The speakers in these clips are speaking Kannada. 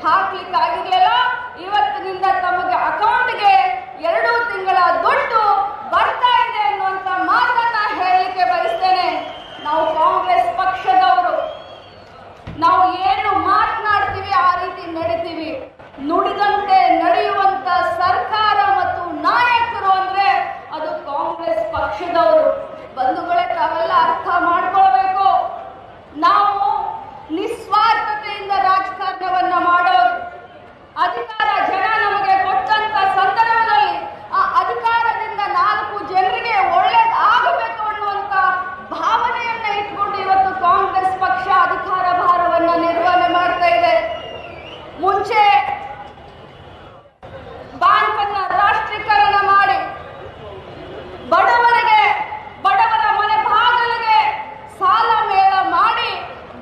ಹಾಕ್ಲಿಕ್ಕೆ ಆಗಿರ್ಲಿಲ್ಲ. ಇವತ್ತಿನಿಂದ ತಮಗೆ ಅಕೌಂಟ್ಗೆ 2 ತಿಂಗಳ ದುಡ್ಡು ಬರ್ತಾ ಇದೆ ಅನ್ನುವಂತ ಮಾತನ್ನ ಹೇಳಲಿಕ್ಕೆ ಬಯಸ್ತೇನೆ. ನಾವು ಕಾಂಗ್ರೆಸ್ ಪಕ್ಷದವರು, ನಾವು ಏನು ಮಾತನಾಡ್ತೀವಿ ಆ ರೀತಿ ನಡೀತೀವಿ. ನುಡಿದಂತೆ ನಡೆಯುವಂತ ಸರ್ಕಾರ ಮತ್ತು ನಾಯಕರು ಅಂದ್ರೆ ಅದು ಕಾಂಗ್ರೆಸ್ ಪಕ್ಷದವರು. ಬಂಧುಗಳೇ, ತಾವೆಲ್ಲ ಅರ್ಥ ಮಾಡ್ಕೊಳ್ಬೇಕು. ನಾವು ನಿಸ್ವಾರ್ಥತೆಯಿಂದ ರಾಜಕಾರಣವನ್ನ ಮಾಡೋರು. ಅಧಿಕಾರ ಜನ ನಮಗೆ ಕೊಟ್ಟಂತ ಸಂದರ್ಭದಲ್ಲಿ ಆ ಅಧಿಕಾರದಿಂದ 4 ಜನರಿಗೆ ಒಳ್ಳೇದಾಗಬೇಕು ಅನ್ನುವಂತ ಭಾವನೆಯನ್ನ ಇಟ್ಕೊಂಡು ಇವತ್ತು ಕಾಂಗ್ರೆಸ್ ಪಕ್ಷ ಅಧಿಕಾರ ಭಾರವನ್ನ ನಿರ್ವಹಣೆ ಮಾಡ್ತಾ ಇದೆ. ಮುಂಚೆ ಬ್ಯಾಂಕ್ ಅನ್ನ ರಾಷ್ಟ್ರೀಕರಣ ಮಾಡಿ ಬಡವರ ಮನೆ ಬಾಗಿಲಿಗೆ ಸಾಲ ಮೇಳ ಮಾಡಿ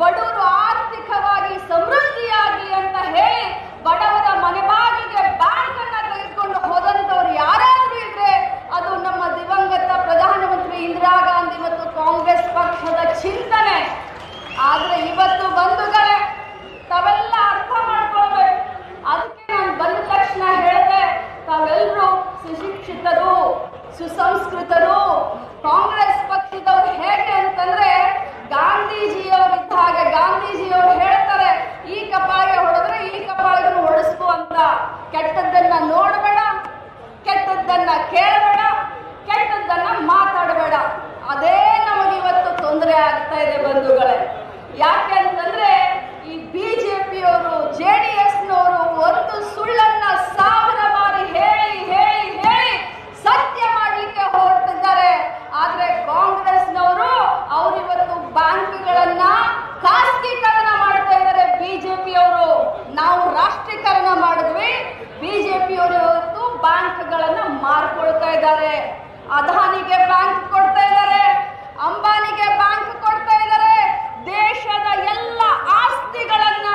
ಬಡವರು ಆರ್ಥಿಕವಾಗಿ ಸಮೃದ್ಧಿಯಾಗಲಿ ಅಂತ ಹೇಳಿ ಬಡವರ ಮನೆ ಬಾಗಿಲಿಗೆ ಬ್ಯಾಂಕ್ ಅನ್ನ ತೆಗೆದುಕೊಂಡು ಹೋದಂತವ್ರು ಯಾರಾದ್ರೂ ಇದ್ರೆ ಅದು ನಮ್ಮ ದಿವಂಗತ ಪ್ರಧಾನಮಂತ್ರಿ ಇಂದಿರಾ ಗಾಂಧಿ ಮತ್ತು ಕಾಂಗ್ರೆಸ್ ಪಕ್ಷದ ಚಿಂತನೆ. ಆದ್ರೆ ಇವತ್ತು ಬಂಧುಗಳೇ, ತಾವೆಲ್ಲ ಅರ್ಥ ಮಾಡ್ಕೊಳ್ಬೇಕು. ಅದಕ್ಕೆ ನಾನು ಬಂದ ತಕ್ಷಣ ಹೇಳಿದೆ, ತಾವೆಲ್ಲರೂ ಸುಶಿಕ್ಷಿತರು, ಸುಸಂಸ್ಕೃತರು. ಕಾಂಗ್ರೆಸ್ ಪಕ್ಷದವ್ರು ಹೇಗೆ ಅಂತಂದ್ರೆ ಗಾಂಧೀಜಿಯವರಿದ್ದ ಹಾಗೆ. ಗಾಂಧೀಜಿಯವರು ಹೇಳ್ತಾರೆ, ಈ ಕಪಾಳಿಗೆ ಹೊಡೆದ್ರೆ ಈ ಕಪಾಳಿಗೂ ಹೊಡೆಸ್ಕೊ ಅಂತ. ಕೆಟ್ಟದ್ದನ್ನ ನೋಡಬೇಡ, ಕೆಟ್ಟದ್ದನ್ನ ಕೇಳಬೇಡ, ಕೆಟ್ಟದ್ದನ್ನ ಮಾತಾಡಬೇಡ. ಅದೇ ನಮಗೆ ಇವತ್ತು ತೊಂದರೆ ಆಗ್ತಾ ಇದೆ ಬಂಧುಗಳೇ. ಯಾಕೆ ಅಂತಂದ್ರೆ ಈ ಬಿಜೆಪಿಯವರು, JDSನವರು ಒಂದು ಸುಳ್ಳನ್ನ 1000 ಬಾರಿ ಹೇಳಿ ಹೇಳಿ ಹೇಳಿ ಸತ್ಯ ಮಾಡಲಿಕ್ಕೆ ಹೊರಟಿದ್ದಾರೆ. ಆದ್ರೆ ಕಾಂಗ್ರೆಸ್ನವರು ಅವರಿವತ್ತು ಬ್ಯಾಂಕ್ಗಳನ್ನ ಖಾಸಗೀಕರಣ ಮಾಡ್ತಾ ಇದ್ದಾರೆ. ಬಿಜೆಪಿಯವರು ನಾವು ರಾಷ್ಟ್ರೀಕರಣ ಮಾಡಿದ್ವಿ, ಬಿಜೆಪಿಯವರು ಇವತ್ತು ಬ್ಯಾಂಕ್ಗಳನ್ನ ಮಾರ್ಕೊಳ್ತಾ ಇದ್ದಾರೆ. ಅದಾನಿಗೆ ಬ್ಯಾಂಕ್ ಕೊಡ್ತಾ ಇದ್ದಾರೆ, ಅಂಬಾನಿಗೆ ಬ್ಯಾಂಕ್ ಕೊಡ್ತಾ ಇದ್ದಾರೆ. ದೇಶದ ಎಲ್ಲ ಆಸ್ತಿಗಳನ್ನ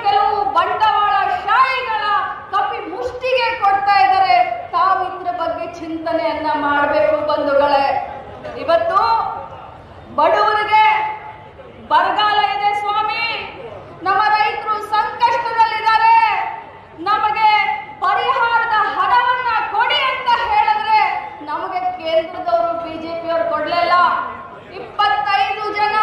ಕೆಲವು ಬಂಡವಾಳಶಾಹಿಗಳ ಕಪಿ ಮುಷ್ಟಿಗೆ ಕೊಡ್ತಾ ಇದ್ದಾರೆ. ತಾವು ಇದ್ರ ಬಗ್ಗೆ ಚಿಂತನೆಯನ್ನ ಮಾಡಬೇಕು ಬಂಧುಗಳೇ. ಇವತ್ತು ಬಡವರಿಗೆ ಬರಗಾಲ ಇದೆ ಸ್ವಾಮಿ, ನಮ್ಮ ರೈತರು ಸಂಕಷ್ಟದಲ್ಲಿದ್ದಾರೆ, ನಮಗೆ ಪರಿಹಾರದ ಹಣವನ್ನ ಕೊಡಿ ಅಂತ ಹೇಳಿದ್ರೆ ನಮಗೆ ಕೇಂದ್ರದವರು ಬಿಜೆಪಿಯವರು ಕೊಡ್ಲಿಲ್ಲ. 25 ಜನ